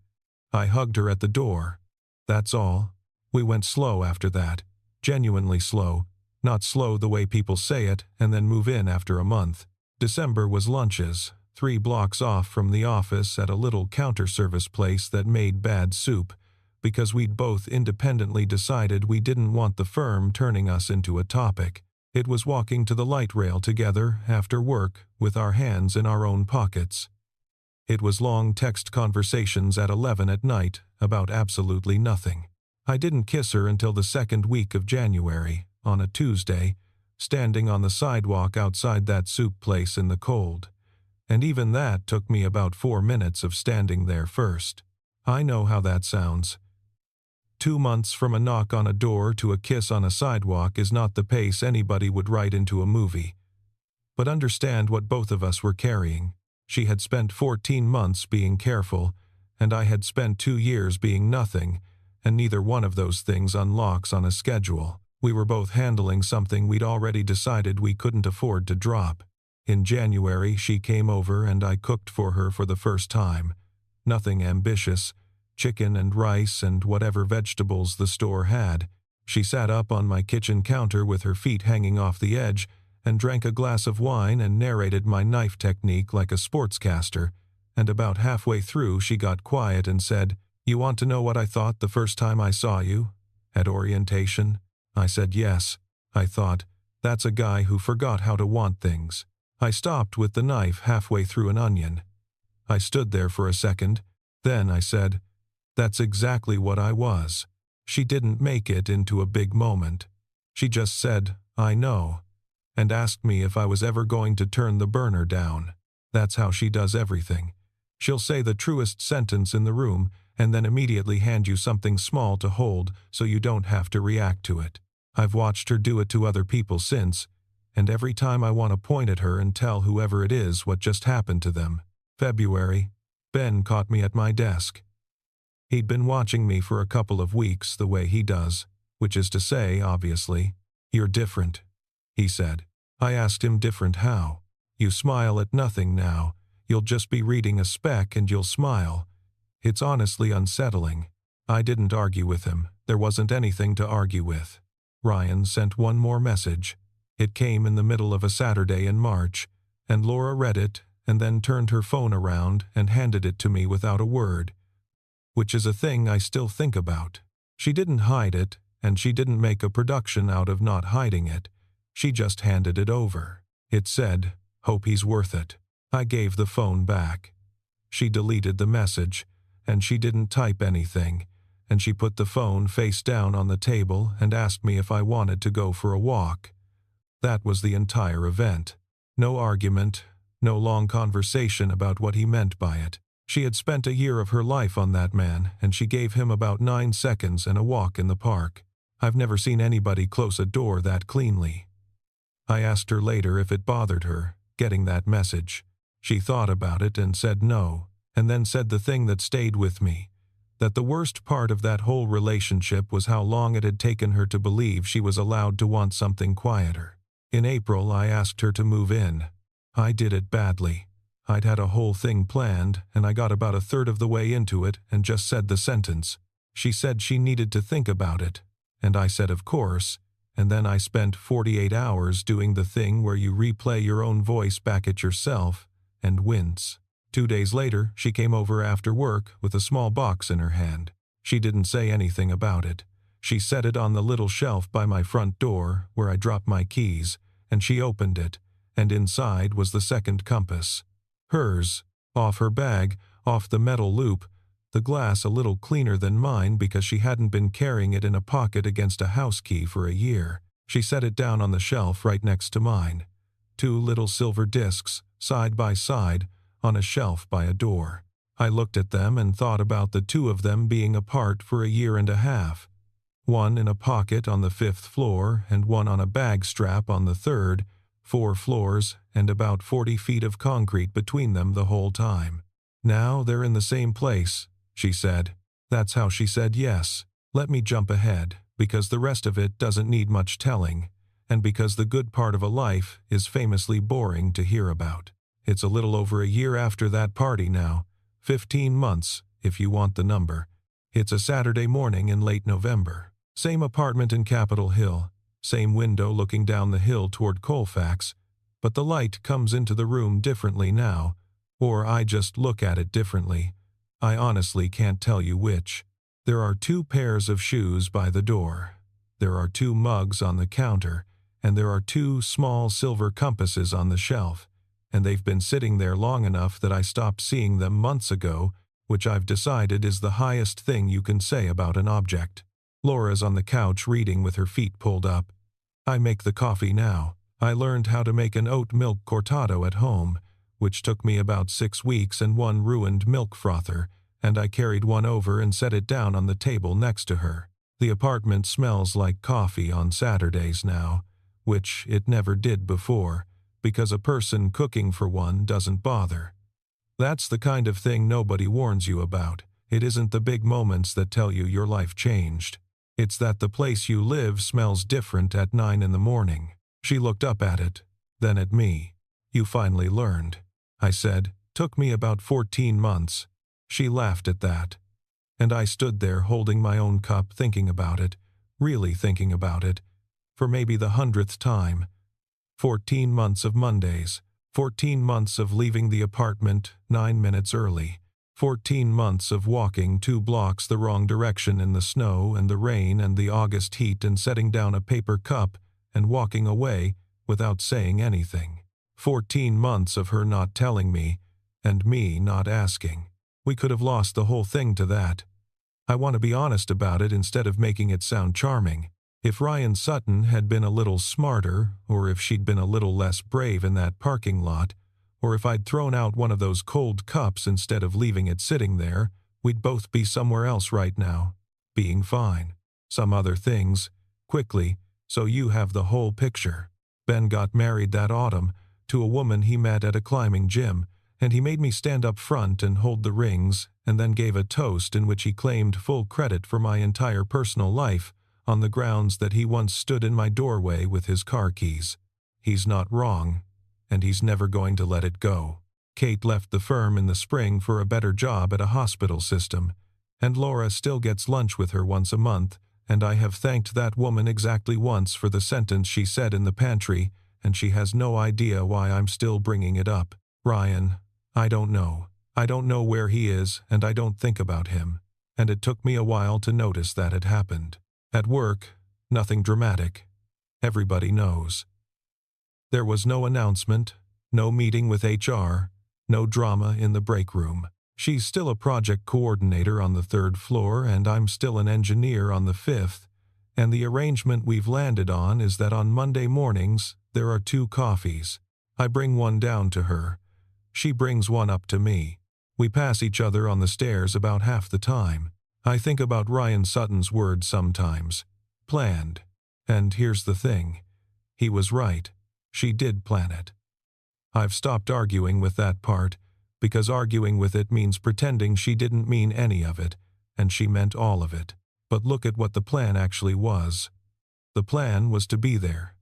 I hugged her at the door. That's all. We went slow after that, genuinely slow, not slow the way people say it and then move in after a month. December was lunches, 3 blocks off from the office at a little counter-service place that made bad soup, because we'd both independently decided we didn't want the firm turning us into a topic. It was walking to the light rail together after work with our hands in our own pockets. It was long text conversations at 11 at night about absolutely nothing. I didn't kiss her until the 2nd week of January, on a Tuesday, standing on the sidewalk outside that soup place in the cold. And even that took me about 4 minutes of standing there first. I know how that sounds. 2 months from a knock on a door to a kiss on a sidewalk is not the pace anybody would write into a movie. but understand what both of us were carrying. She had spent 14 months being careful, and I had spent 2 years being nothing, and neither one of those things unlocks on a schedule. We were both handling something we'd already decided we couldn't afford to drop. In January, she came over and I cooked for her for the first time. Nothing ambitious, chicken and rice and whatever vegetables the store had. She sat up on my kitchen counter with her feet hanging off the edge and drank a glass of wine and narrated my knife technique like a sportscaster, and about halfway through she got quiet and said, "You want to know what I thought the first time I saw you? At orientation?" I said yes. I thought, that's a guy who forgot how to want things. I stopped with the knife halfway through an onion. I stood there for a second. Then I said, that's exactly what I was. She didn't make it into a big moment. She just said, I know, and asked me if I was ever going to turn the burner down. That's how she does everything. She'll say the truest sentence in the room and then immediately hand you something small to hold so you don't have to react to it. I've watched her do it to other people since, and every time I want to point at her and tell whoever it is what just happened to them. February, Ben caught me at my desk. He'd been watching me for a couple of weeks the way he does, which is to say, obviously, "You're different," he said. I asked him different how. "You smile at nothing now. You'll just be reading a spec and you'll smile." It's honestly unsettling. I didn't argue with him. There wasn't anything to argue with. Ryan sent one more message. It came in the middle of a Saturday in March, and Laura read it and then turned her phone around and handed it to me without a word, which is a thing I still think about. She didn't hide it, and she didn't make a production out of not hiding it. She just handed it over. It said, "Hope he's worth it." I gave the phone back. She deleted the message, and she didn't type anything, and she put the phone face down on the table and asked me if I wanted to go for a walk. That was the entire event. No argument, no long conversation about what he meant by it. She had spent a year of her life on that man, and she gave him about 9 seconds and a walk in the park. I've never seen anybody close a door that cleanly. I asked her later if it bothered her, getting that message. She thought about it and said no, and then said the thing that stayed with me, that the worst part of that whole relationship was how long it had taken her to believe she was allowed to want something quieter. In April, I asked her to move in. I did it badly. I'd had a whole thing planned, and I got about a third of the way into it and just said the sentence. She said she needed to think about it, and I said of course, and then I spent 48 hours doing the thing where you replay your own voice back at yourself and wince. 2 days later, she came over after work with a small box in her hand. She didn't say anything about it. She set it on the little shelf by my front door where I drop my keys, and she opened it, and inside was the second compass. Hers, off her bag, off the metal loop, the glass a little cleaner than mine because she hadn't been carrying it in a pocket against a house key for a year. She set it down on the shelf right next to mine. 2 little silver discs, side by side, on a shelf by a door. I looked at them and thought about the 2 of them being apart for a year and a half. One in a pocket on the 5th floor and one on a bag strap on the 3rd, 4 floors and about 40 feet of concrete between them the whole time. Now they're in the same place, she said. That's how she said yes. Let me jump ahead, because the rest of it doesn't need much telling, and because the good part of a life is famously boring to hear about. It's a little over a year after that party now, 15 months, if you want the number. It's a Saturday morning in late November. Same apartment in Capitol Hill, same window looking down the hill toward Colfax, but the light comes into the room differently now, or I just look at it differently. I honestly can't tell you which. There are 2 pairs of shoes by the door. There are 2 mugs on the counter, and there are 2 small silver compasses on the shelf, and they've been sitting there long enough that I stopped seeing them months ago, which I've decided is the highest thing you can say about an object. Laura's on the couch reading with her feet pulled up. I make the coffee now. I learned how to make an oat milk cortado at home, which took me about 6 weeks and 1 ruined milk frother, and I carried one over and set it down on the table next to her. The apartment smells like coffee on Saturdays now, which it never did before, because a person cooking for one doesn't bother. That's the kind of thing nobody warns you about. It isn't the big moments that tell you your life changed. It's that the place you live smells different at 9 in the morning. She looked up at it, then at me. You finally learned, I said. Took me about 14 months. She laughed at that. And I stood there holding my own cup, thinking about it, really thinking about it, for maybe the 100th time. 14 months of Mondays. 14 months of leaving the apartment 9 minutes early. 14 months of walking 2 blocks the wrong direction in the snow and the rain and the August heat and setting down a paper cup and walking away without saying anything. 14 months of her not telling me and me not asking. We could have lost the whole thing to that. I want to be honest about it instead of making it sound charming. If Ryan Sutton had been a little smarter, or if she'd been a little less brave in that parking lot, or if I'd thrown out one of those cold cups instead of leaving it sitting there, we'd both be somewhere else right now, being fine. Some other things, quickly, so you have the whole picture. Ben got married that autumn to a woman he met at a climbing gym, and he made me stand up front and hold the rings, and then gave a toast in which he claimed full credit for my entire personal life, on the grounds that he once stood in my doorway with his car keys. He's not wrong, and he's never going to let it go. Kate left the firm in the spring for a better job at a hospital system, and Laura still gets lunch with her once a month, and I have thanked that woman exactly once for the sentence she said in the pantry, and she has no idea why I'm still bringing it up. Ryan, I don't know. I don't know where he is, and I don't think about him, and it took me a while to notice that it happened. At work, nothing dramatic. Everybody knows. There was no announcement, no meeting with HR, no drama in the break room. She's still a project coordinator on the 3rd floor, and I'm still an engineer on the 5th, and the arrangement we've landed on is that on Monday mornings there are 2 coffees. I bring one down to her. She brings one up to me. We pass each other on the stairs about half the time. I think about Ryan Sutton's words sometimes. Planned. And here's the thing. He was right. She did plan it. I've stopped arguing with that part, because arguing with it means pretending she didn't mean any of it, and she meant all of it. But look at what the plan actually was. The plan was to be there.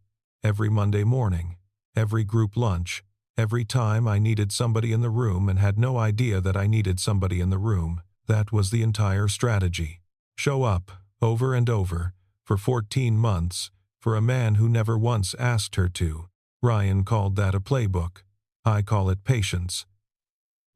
Every Monday morning. Every group lunch. Every time I needed somebody in the room and had no idea that I needed somebody in the room. That was the entire strategy. Show up, over and over, for 14 months, for a man who never once asked her to. Ryan called that a playbook. I call it patience.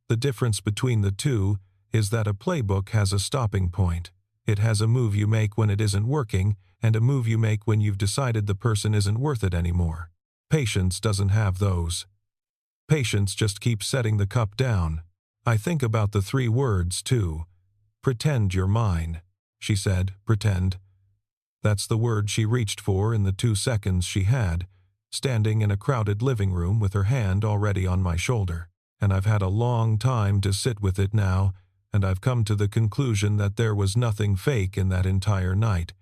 The difference between the two is that a playbook has a stopping point. It has a move you make when it isn't working, and a move you make when you've decided the person isn't worth it anymore. Patience doesn't have those. Patience just keeps setting the cup down. I think about the 3 words, too. Pretend you're mine, she said, pretend. That's the word she reached for in the 2 seconds she had, standing in a crowded living room with her hand already on my shoulder. And I've had a long time to sit with it now, and I've come to the conclusion that there was nothing fake in that entire night.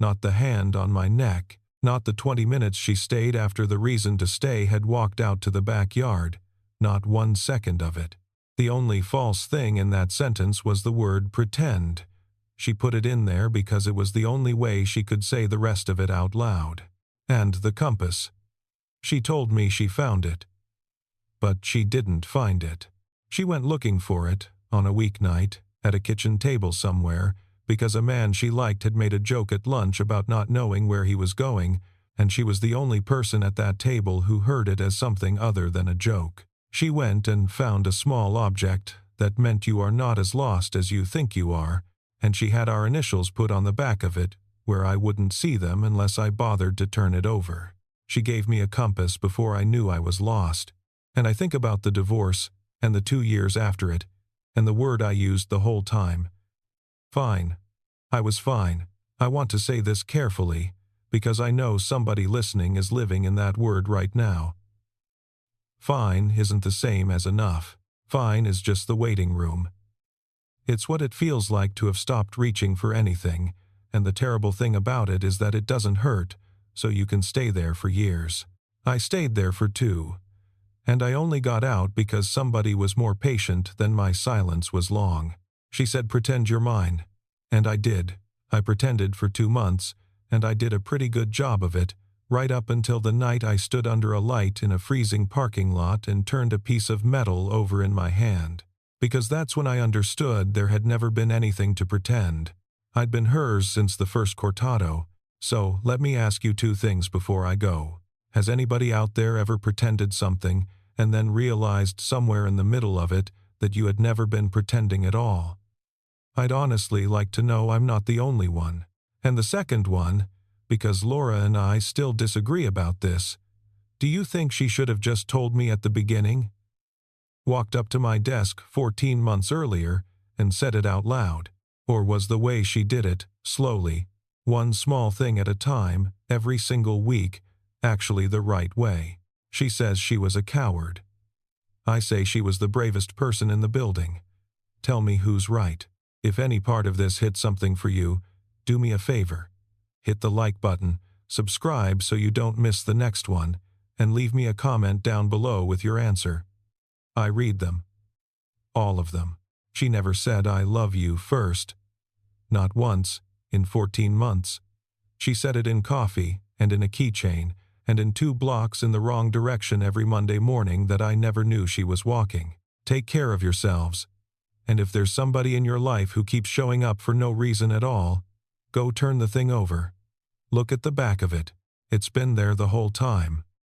Not the hand on my neck, not the 20 minutes she stayed after the reason to stay had walked out to the backyard, not 1 second of it. The only false thing in that sentence was the word pretend. She put it in there because it was the only way she could say the rest of it out loud. And the compass. She told me she found it. But she didn't find it. She went looking for it, on a weeknight, at a kitchen table somewhere, because a man she liked had made a joke at lunch about not knowing where he was going, and she was the only person at that table who heard it as something other than a joke. She went and found a small object that meant you are not as lost as you think you are, and she had our initials put on the back of it, where I wouldn't see them unless I bothered to turn it over. She gave me a compass before I knew I was lost, and I think about the divorce, and the 2 years after it, and the word I used the whole time. Fine. I was fine. I want to say this carefully, because I know somebody listening is living in that word right now. Fine isn't the same as enough. Fine is just the waiting room. It's what it feels like to have stopped reaching for anything, and the terrible thing about it is that it doesn't hurt, so you can stay there for years. I stayed there for 2, And I only got out because somebody was more patient than my silence was long. She said, pretend you're mine. And I did. I pretended for 2 months, and I did a pretty good job of it, right up until the night I stood under a light in a freezing parking lot and turned a piece of metal over in my hand. Because that's when I understood there had never been anything to pretend. I'd been hers since the first cortado. So, let me ask you 2 things before I go. Has anybody out there ever pretended something, and then realized somewhere in the middle of it that you had never been pretending at all? I'd honestly like to know I'm not the only one. And the second one, because Laura and I still disagree about this, do you think she should have just told me at the beginning? Walked up to my desk 14 months earlier and said it out loud? Or was the way she did it, slowly, one small thing at a time, every single week, actually the right way? She says she was a coward. I say she was the bravest person in the building. Tell me who's right. If any part of this hit something for you, do me a favor. Hit the like button, subscribe so you don't miss the next one, and leave me a comment down below with your answer. I read them. All of them. She never said I love you first. Not once, in 14 months. She said it in coffee, and in a keychain, and in 2 blocks in the wrong direction every Monday morning that I never knew she was walking. Take care of yourselves. And if there's somebody in your life who keeps showing up for no reason at all, go turn the thing over. Look at the back of it. It's been there the whole time.